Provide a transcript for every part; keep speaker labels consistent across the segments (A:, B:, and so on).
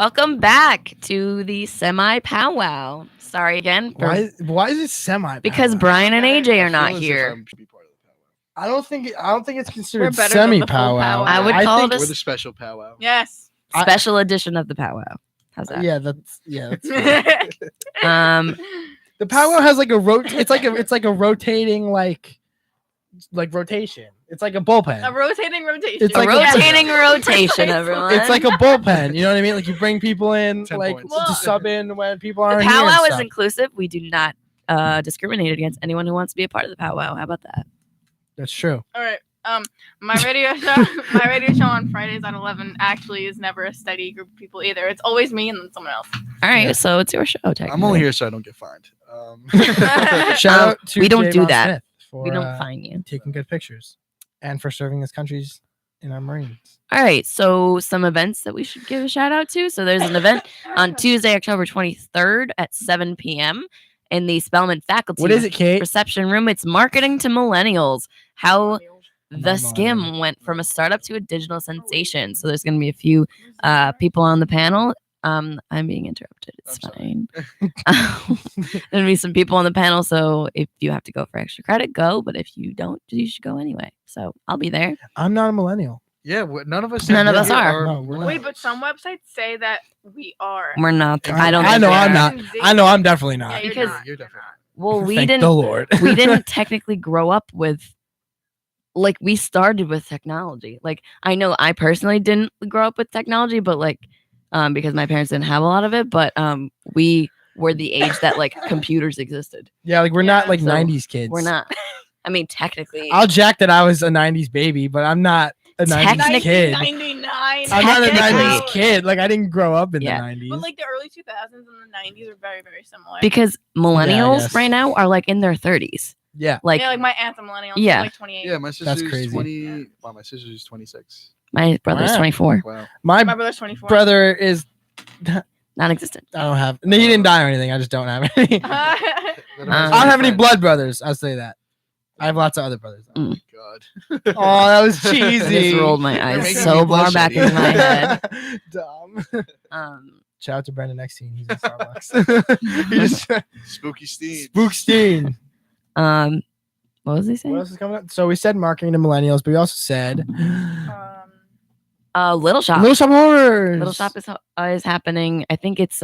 A: Welcome back to the semi powwow. Sorry again
B: Why is it semi?
A: because Brian and AJ are not here.
B: I don't think it's
C: We're
B: considered
C: better than
B: semi
C: the full
B: powwow.
C: powwow.
A: I would call
B: think
A: it a
D: We're the special powwow.
C: Yes.
A: special edition of the powwow. How's that?
B: That's fine.
A: Um,
B: The powwow has like it's like a rotating like rotation. It's like a bullpen.
C: A rotating rotation.
B: It's
A: a
B: like
A: rotating rotation,
C: Precisely.
A: everyone.
B: It's like a bullpen. You know what I mean? Like you bring people in
D: 10
B: like
D: points.
B: to sub in when people
A: the
B: aren't here. and
A: powwow is
B: stuff.
A: inclusive. We do not discriminate against anyone who wants to be a part of the powwow. How about that?
B: That's true.
C: All right. My radio show on Fridays at 11 actually is never a steady group of people either. It's always me and then someone else.
A: All right,
B: Yeah.
A: so it's your show.
D: I'm only here so I don't get fined.
B: Shout out to
A: we don't do
B: Javon
A: that.
B: Smith for
A: We don't fine you.
B: taking good pictures and for serving his countries in our Marines.
A: All right, so some events that we should give a shout out to. So there's an event on Tuesday, October 23rd at 7 p.m. in the Spelman Faculty
B: What is it, Kate?
A: Reception Room. It's Marketing to Millennials. How the
B: Millennial.
A: Skim went from a startup to a digital sensation. So there's going to be a few people on the panel. I'm being interrupted. It's
D: I'm
A: fine. There's going to be some people on the panel. So if you have to go for extra credit, go. But if you don't, you should go anyway. So I'll be there.
B: I'm not a millennial.
D: Yeah, none of us.
A: None of us
D: here
A: are.
B: No, we're not.
C: Wait, but some websites say that we are.
A: We're not.
B: I
A: I don't.
B: I
A: think
B: know
A: we
B: I'm
A: are.
B: not. I know I'm definitely not.
C: Yeah, you're
A: Because-
C: not.
D: You're definitely.
A: Well, we
B: Thank
A: didn't.
B: the Lord.
A: we didn't technically grow up with, like, we started with technology. Like, I know I personally didn't grow up with technology, but like because my parents didn't have a lot of it, but we were the age that like computers existed.
B: Yeah, like we're not
C: Yeah,
B: like
A: so
B: 90s kids.
A: We're not. I mean, technically,
B: I'll jack that I was a 90s baby, but I'm not a 90s
A: Technically-
B: kid.
C: 1999.
B: I'm not a
A: Technically-
B: 90s kid. Like I didn't grow up in
A: Yeah.
B: the 90s.
C: But like the early 2000s and the 90s are very, very similar.
A: because millennials
B: guess.
A: right now are like in their 30s.
B: yeah.
A: Like
C: yeah, like my aunt's a millennial.
A: Yeah.
C: She's like 28.
D: Yeah, my sister's
B: crazy.
D: 20. Wow, my sister's 26.
A: my brother's
B: Wow.
A: 24,
D: Wow.
B: My
C: My brother's 24.
B: brother is
A: non-existent.
B: I don't have no, he didn't die or anything. I just don't have any. I don't have any blood brothers. I'll say that. I have lots of other brothers.
D: Oh
A: Mm.
D: God.
B: Oh, that was
A: I
B: cheesy.
A: just rolled my
D: You're
A: eyes
D: making
A: so
D: me
A: far
D: blush,
A: back
D: Eddie.
A: into my head.
B: Dumb. Shout out to Brendan next team. He's in Starbucks. he just
D: Spooky Steve.
B: Spookstein.
A: What was he
B: What
A: saying?
B: else is coming up? So we said marketing to millennials, but we also said
A: Little Shop.
B: Little Shop Horrors.
A: Little Shop is happening. I think it's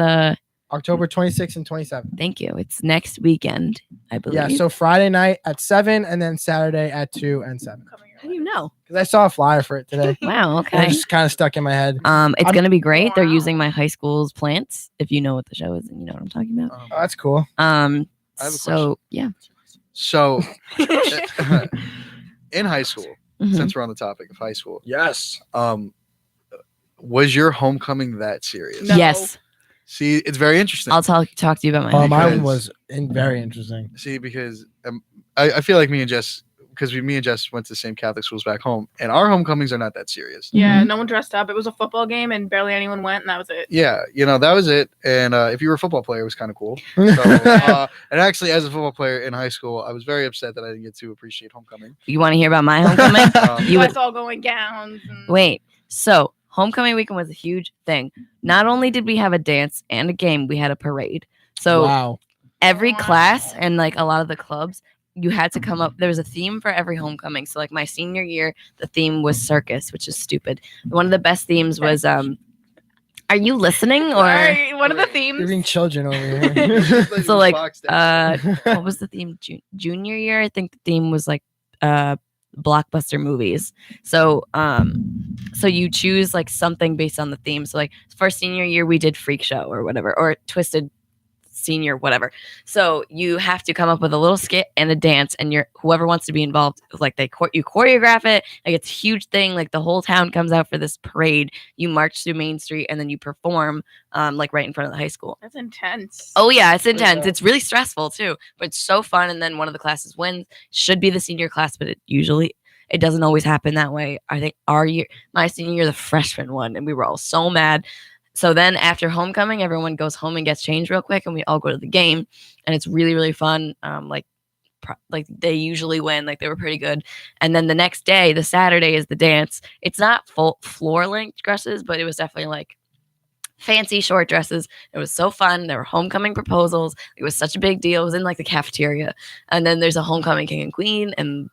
B: October 26th and 27th.
A: thank you. It's next weekend, I believe.
B: Yeah, so Friday night at 7 and then Saturday at 2 and 7.
A: how do you know?
B: Because I saw a flyer for it today.
A: Wow.
B: And
A: Okay.
B: it just kind of stuck in my head.
A: It's
B: I'm-
A: gonna be great. They're
C: Wow.
A: using my high school's plants. If you know what the show is and you know what I'm talking about.
B: Oh, that's cool.
D: I have a
A: So yeah.
D: So, in high school,
A: Mhm.
D: since we're on the topic of high school,
B: Yes.
D: was your homecoming that serious?
C: No.
A: Yes.
D: See, it's very interesting.
A: I'll talk to you about my.
B: Mine
D: Because-
B: was very interesting.
D: See, because I feel like me and Jess went to the same Catholic schools back home, and our homecomings are not that serious.
C: Yeah, no one dressed up. It was a football game and barely anyone went, and that was it.
D: Yeah, that was it. And if you were a football player, it was kind of cool. So, and actually, as a football player in high school, I was very upset that I didn't get to appreciate homecoming.
A: You want to hear about my homecoming?
C: You
A: You would-
C: guys all going gowns. And...
A: Wait. So homecoming weekend was a huge thing. Not only did we have a dance and a game, we had a parade. So
B: Wow.
A: every
C: Wow.
A: class and like a lot of the clubs, you had to come up. There was a theme for every homecoming. So like my senior year, the theme was circus, which is stupid. One of the best themes was Are you listening or
C: Sorry, one of the
B: You're
C: themes.
B: being children over here.
A: So, like, what was the theme? Junior year, I think the theme was like blockbuster movies. So so you choose like something based on the theme. So like for senior year we did Freak Show or whatever, or Twisted Senior, whatever. So you have to come up with a little skit and a dance, and whoever wants to be involved, like you choreograph it. Like it's a huge thing. Like the whole town comes out for this parade. You march through Main Street and then you perform like right in front of the high school.
C: That's intense.
A: Oh yeah, it's intense.
B: Yeah.
A: It's really stressful too, but it's so fun. And then one of the classes wins. Should be the senior class, but it doesn't always happen that way. I think my senior year, the freshman won, and we were all so mad. So then after homecoming, everyone goes home and gets changed real quick, and we all go to the game, and it's really, really fun. Like they usually win, like they were pretty good. And then the next day, the Saturday, is the dance. It's not full floor length dresses, but it was definitely like fancy short dresses. It was so fun. There were homecoming proposals. It was such a big deal. It was in like the cafeteria, and then there's a homecoming king and queen, and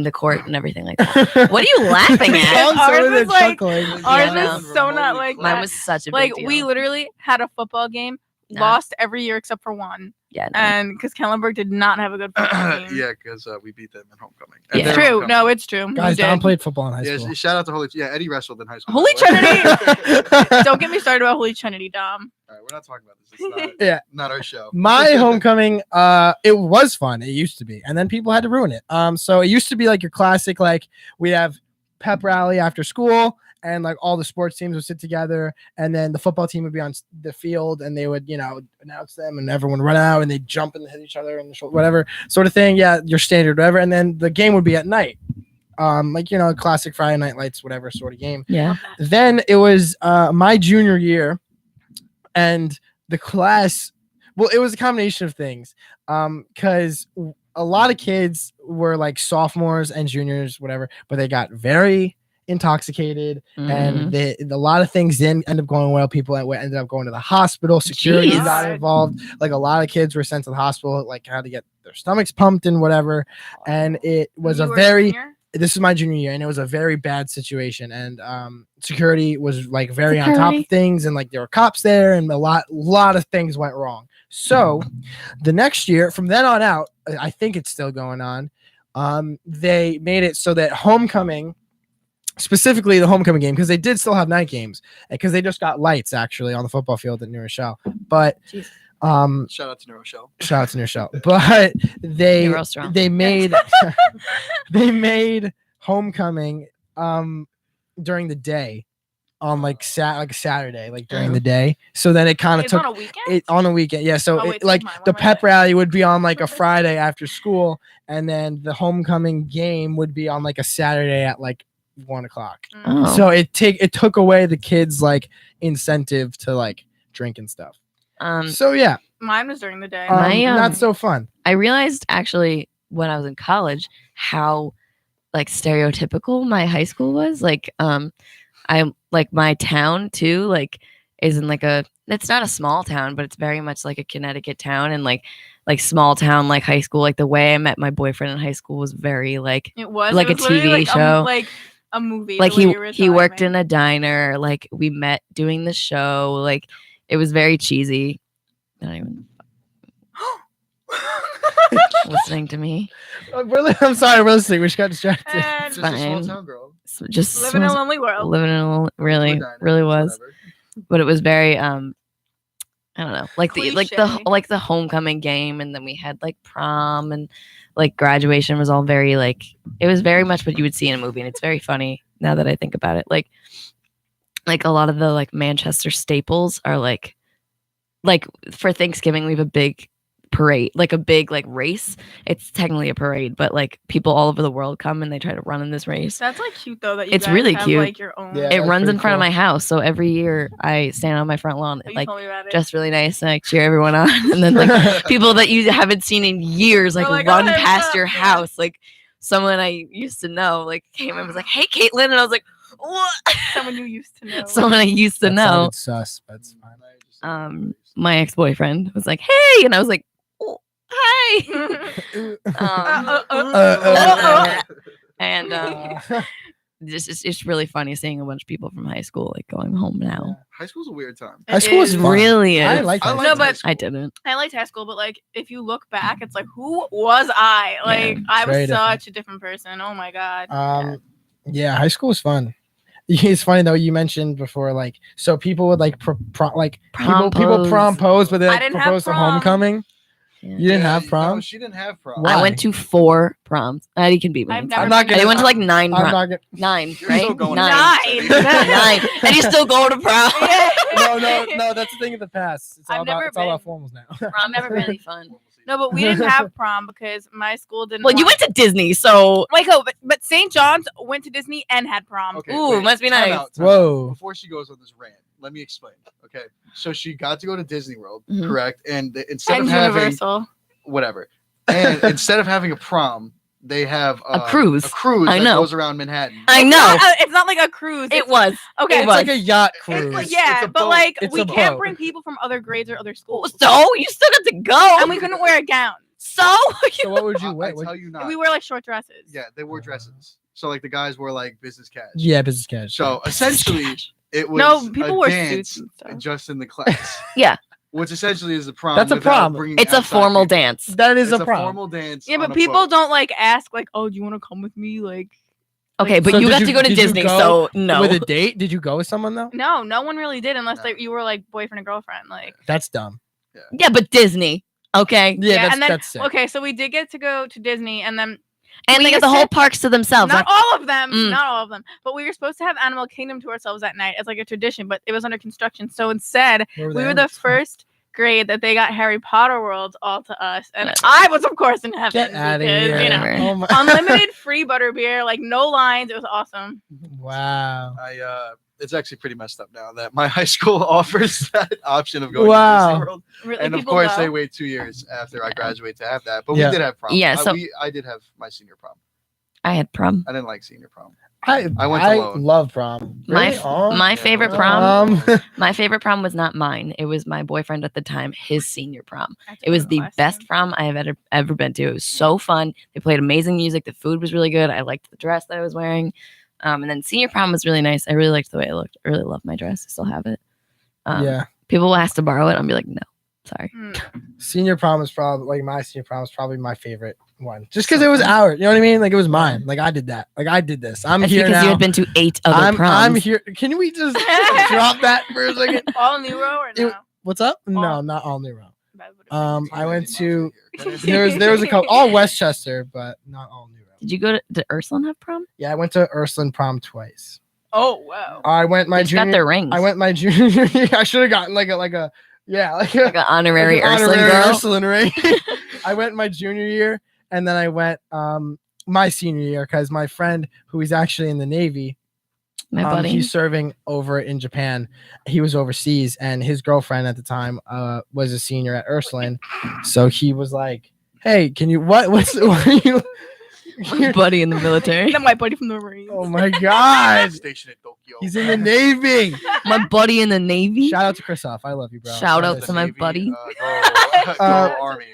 A: the court and everything like that. What are you laughing at?
B: Sounds so
C: Ours
B: good
C: is like-
B: chuckling.
C: Ours
A: no.
C: is so not like
A: Mine
C: that.
A: was such a big
C: Like
A: deal.
C: we literally had a football game,
A: Nah.
C: lost every year except for one,
A: yeah, no.
C: and because Kellenberg did not have a good football team.
D: Yeah, because we beat them in homecoming.
A: Yeah.
C: It's
D: They're
C: true.
D: homecoming.
C: No, it's true.
B: Guys,
C: We
B: Dom
C: did.
B: played football in high
D: Yeah,
B: school.
D: shout out to Holy. Yeah, Eddie wrestled in high school.
C: Holy
D: by the way.
C: Don't get me started about Holy Trinity, Dom.
D: All right, we're not talking about this. It's not,
B: Yeah.
D: not our show.
B: My homecoming, it was fun. It used to be, and then people had to ruin it. So it used to be like your classic, like we have pep rally after school, and like all the sports teams would sit together, and then the football team would be on the field, and they would, announce them, and everyone would run out, and they'd jump and hit each other and whatever sort of thing. Yeah, your standard, whatever. And then the game would be at night, classic Friday Night Lights, whatever sort of game.
A: Yeah.
B: Then it was my junior year, and the class, well, it was a combination of things, because a lot of kids were like sophomores and juniors, whatever, but they got very intoxicated, and a lot of things didn't end up going well. People ended up going to the hospital. Security
A: Jeez.
B: got involved. Like a lot of kids were sent to the hospital, like had to get their stomachs pumped and whatever. And it was
C: You
B: a
C: were
B: very
C: junior?
B: this is my junior year, and it was a very bad situation, and security was like very on top of things, and like there were cops there, and a lot of things went wrong. So the next year, from then on out, I think it's still going on, they made it so that homecoming, specifically the homecoming game, because they did still have night games, because they just got lights actually on the football field at New Rochelle, but
A: Jeez.
D: Shout out to New Rochelle.
B: Shout out to New Rochelle. But they
A: You're real strong.
B: they made homecoming during the day on like Saturday, like during the day. So then it kind of
C: It's
B: took
C: on a weekend.
B: it on a weekend. Yeah. So
C: Oh,
B: it,
C: wait,
B: like
C: never mind.
B: the
C: What am I
B: pep rally would be on like a Friday after school, and then the homecoming game would be on like a Saturday at like 1:00.
A: Oh.
B: So it took away the kids like incentive to like drink and stuff. So yeah,
C: Mine was during the day.
B: not so fun.
A: I realized actually when I was in college how like stereotypical my high school was. Like I like my town too, like is in like it's not a small town, but it's very much like a Connecticut town, and like small town like high school. Like the way I met my boyfriend in high school was very like
C: It was
A: like
C: it was
A: a
C: literally
A: TV show.
C: like a movie.
A: like
C: the way you were
A: he worked
C: describing.
A: in a diner, like we met doing the show, like it was very cheesy. I don't even listening to me.
B: I'm sorry, we're listening. We just got distracted.
C: And
D: Just a small
A: fine.
D: town girl.
A: Just
C: living in a lonely world.
A: living in a really
D: Diner,
A: really was,
D: whatever.
A: but it was very I don't know, like
C: Cliche.
A: the homecoming game, and then we had like prom, and like graduation was all very like, it was very much what you would see in a movie, and it's very funny now that I think about it. Like a lot of the like Manchester staples are like for Thanksgiving we have a big parade, like a big like race. It's technically a parade, but like people all over the world come and they try to run in this race.
C: That's like cute though. That you
A: It's
C: guys
A: really
C: have,
A: cute.
C: Like your own.
B: Yeah.
A: It
B: that's
A: runs in
B: pretty
A: front of
B: cool.
A: my house, so every year I stand on my front lawn,
C: You
A: like
C: told me about it.
A: dressed really nice, and I cheer everyone on, and then like people that you haven't seen in years like,
C: They're like,
A: run
C: "Oh, hey,
A: past
C: what's
A: your
C: up?" Yeah.
A: house. Like someone I used to know like came and was like, "Hey, Caitlin," and I was like, "What?"
C: Someone you used to know.
A: Someone I used to
B: That
A: know.
B: sounded sus, but it's fine.
A: My ex-boyfriend was like, "Hey," and I was like, "Oh, hi." And it's really funny seeing a bunch of people from high school like going home now.
D: High school's a weird time.
B: High school is
A: It
B: fun.
A: really is.
B: I like
D: I
B: high
D: liked
C: No,
B: school.
C: but-
D: high school.
A: I didn't.
C: I liked high school, but like if you look back, it's like who was I? Like I was
B: very different.
C: such a different person. Oh my god.
B: Yeah, high school was fun. It's funny though. You mentioned before, like, so people would like people
A: Propose.
B: propose, but they
C: I
B: like,
C: didn't have
B: propose to
C: prom.
B: homecoming.
A: Yeah.
B: You didn't have
D: No,
B: prom.
D: she didn't have prom.
B: Why?
A: I went to 4 proms. You can beat me.
C: I've
A: It's
C: never
A: fine.
B: not
C: been
B: gonna-
A: I went to like 9
B: I'm
A: proms.
B: not gonna.
A: 9,
D: You're
A: right?
D: still going to
C: 9.
D: prom.
A: 9. And you still go to prom.
B: No. That's the thing of the past. It's all
C: I've
B: about
C: never
B: it's all about
C: been.
B: formals now.
A: Prom never really fun.
C: No, but we didn't have prom because my school didn't.
A: Well, you
C: want-
A: went to Disney, so
C: Wait, go, but St. John's went to Disney and had prom.
D: Okay,
A: Ooh,
D: wait,
A: must be
D: time
A: nice.
D: out, time
B: Whoa.
D: out. Before she goes on this rant, let me explain. Okay, so she got to go to Disney World,
A: Mhm.
D: correct? And instead
C: And
D: of having
C: Universal.
D: whatever, and instead of having a prom, they have
A: A cruise.
D: A cruise
A: I
D: that
A: know.
D: goes around Manhattan.
A: I know.
C: It's not like a cruise.
A: It was.
C: Okay.
A: It
B: It's
A: was.
B: like a yacht
C: It's
B: cruise.
C: like,
D: It's
C: yeah,
D: a
C: but
D: boat.
C: like
B: It's
C: we
B: a
C: can't
B: boat.
C: bring people from other grades or other schools.
A: So you still got to go.
C: And we couldn't wear a gown.
A: So
B: So what would you
D: I
B: wear?
D: tell you not.
C: We wear like short dresses.
D: Yeah, they wore dresses. So like the guys wore like business cash.
B: Yeah, business cash.
D: So essentially, it was
C: No, people
D: a
C: wear
D: dance
C: suits and stuff.
D: just in the class.
A: Yeah.
D: Which essentially is a prom.
B: That's a
D: without
B: prom.
D: bringing
A: It's a
D: outside
A: formal
D: people.
A: dance.
B: that is
D: It's
B: a prom.
D: formal dance.
C: Yeah,
D: on
C: but
D: a
C: people
D: boat.
C: don't like ask like, oh, do you want to come with me? Like,
A: Okay, but
B: So
A: you
B: did
A: got
B: you-
A: to go to
B: did you
A: Disney,
B: go
A: so no.
B: With a date? Did you go with someone though?
C: no one really did unless
D: No.
C: like you were like boyfriend and girlfriend. Like,
B: That's dumb.
A: Yeah, but Disney. Okay.
B: Yeah,
C: and then
B: that's sick.
C: okay, so we did get to go to Disney, and then
A: And
C: We
A: they got
C: used
A: the whole
C: to-
A: parks to themselves.
C: not all of them,
A: Mm.
C: not all of them, but we were supposed to have Animal Kingdom to ourselves at night as like a tradition, but it was under construction. So instead, we were the first grade that they got Harry Potter World all to us, and
A: Whatever.
C: I was of course in heaven
B: Get out of
C: because
B: here.
C: you know
A: Whatever.
B: Oh my.
C: unlimited free butterbeer, like no lines. It was awesome.
B: Wow.
D: It's actually pretty messed up now that my high school offers that option of going to
B: Wow.
D: Disney World.
C: Really,
D: And of
C: people
D: course,
C: go.
D: they wait 2 years after I graduate to have that. But
B: Yeah.
D: we did have prom.
A: Yeah, so-
D: I did have my senior prom.
A: I had prom.
D: I didn't like senior prom.
B: I
D: went alone.
B: love prom.
A: My
B: Really?
A: f-
B: Oh.
A: my
D: Yeah,
A: favorite
D: I
A: prom.
D: went alone.
A: My favorite prom was not mine. It was my boyfriend at the time, his senior prom.
C: I took
A: It was
C: it
A: the
C: last
A: best
C: time.
A: prom I have ever been to. It was so fun. They played amazing music. The food was really good. I liked the dress that I was wearing. And then senior prom was really nice. I really liked the way I looked. I really love my dress. I still have it.
B: Yeah.
A: People will ask to borrow it. I'll be like, no, sorry.
C: Hmm.
B: Senior prom is probably like my senior prom is probably my favorite one. Just because it was ours. You know what I mean? Like it was mine. Like I did that. Like I did this. I'm
A: That's
B: here
A: because
B: now.
A: you had been to 8 other
B: I'm
A: proms.
B: here. Can we just drop that for a second?
C: All new row or no?
B: What's up? No,
C: All-
B: not all new row.
C: That would've been
B: I went to
C: There
B: there was a couple all Westchester, but not all new row.
A: Did you go to did Ursuline have prom?
B: Yeah, I went to Ursuline prom twice.
C: Oh wow.
B: I went my
A: They just got
B: junior.
A: their rings.
B: I went my junior year. I should have gotten like a
A: like
B: an
A: an honorary Ursuline girl.
B: Ursuline ring. I went my junior year, and then I went my senior year because my friend who is actually in the Navy,
A: My buddy.
B: he's serving over in Japan. He was overseas, and his girlfriend at the time was a senior at Ursuline. So he was like, "Hey, can you what are you?"
A: My buddy in the military.
C: Then my buddy from the Marines.
B: Oh my god,
D: Station in Tokyo.
B: he's in the Navy.
A: My buddy in the Navy.
B: Shout out to Christoph. I love you, bro.
A: Shout out
B: Honestly.
A: to my buddy.
D: Go Army.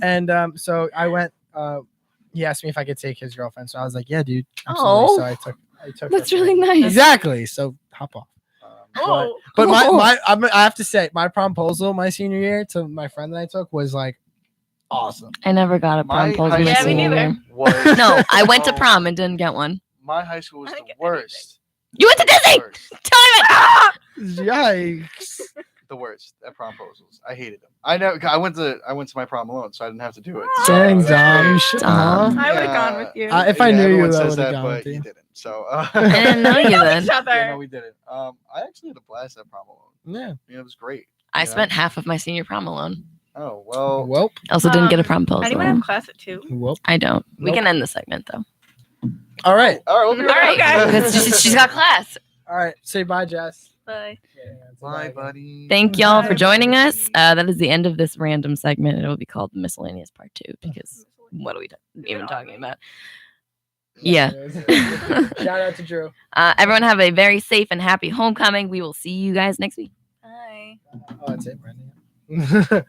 B: And so I went. He asked me if I could take his girlfriend, so I was like, "Yeah, dude."
A: Oh.
B: So I took.
A: That's
B: her.
A: really nice.
B: Exactly. So hop off.
C: Oh.
B: But
A: Oh.
B: I have to say, my promposal my senior year to my friend that I took was like awesome.
A: I never got a
D: My
A: prom
D: high
A: my
C: Yeah, me
A: senior
C: neither.
A: year.
D: Was,
A: No, I went to
D: Oh,
A: prom and didn't get one.
D: My high school was
C: I
D: the
C: didn't get
D: worst.
A: You went to Disney.
D: Worst.
B: Yikes!
D: The worst at promposals. I hated them. I went to my prom alone, so I didn't have to do it. So
B: Dang,
D: it was
B: Dom.
D: great.
B: You should,
A: Dom.
B: huh?
C: I would have
D: Yeah.
C: gone with you.
B: If I knew you,
D: everyone
B: I
D: says
B: would have
D: that,
B: gone
D: but
B: with you.
D: you didn't. So
A: I didn't know you then.
C: Each other.
D: yeah, no, we didn't. I actually had a blast at prom alone.
B: Yeah.
D: You know, it was great.
A: I
D: you know?
A: spent half of my senior prom alone.
D: Oh well.
B: Welp.
A: I also didn't get a
C: Um,
A: promposal.
C: Anyone have class at 2?
B: Welp.
A: I don't. We
B: Nope.
A: can end the segment though.
B: All right.
D: All right. We'll be
C: All right,
D: back.
C: guys.
A: Because she's got class.
B: All right. Say bye, Jess.
C: Bye.
D: Bye, buddy.
A: Thank y'all for
C: Bye.
A: joining us. That is the end of this random segment. It will be called Miscellaneous Part 2 because what are we even talking about? Yeah.
B: Shout out to Drew.
A: Everyone have a very safe and happy homecoming. We will see you guys next week.
C: Bye.
B: Oh, that's it, Brandon.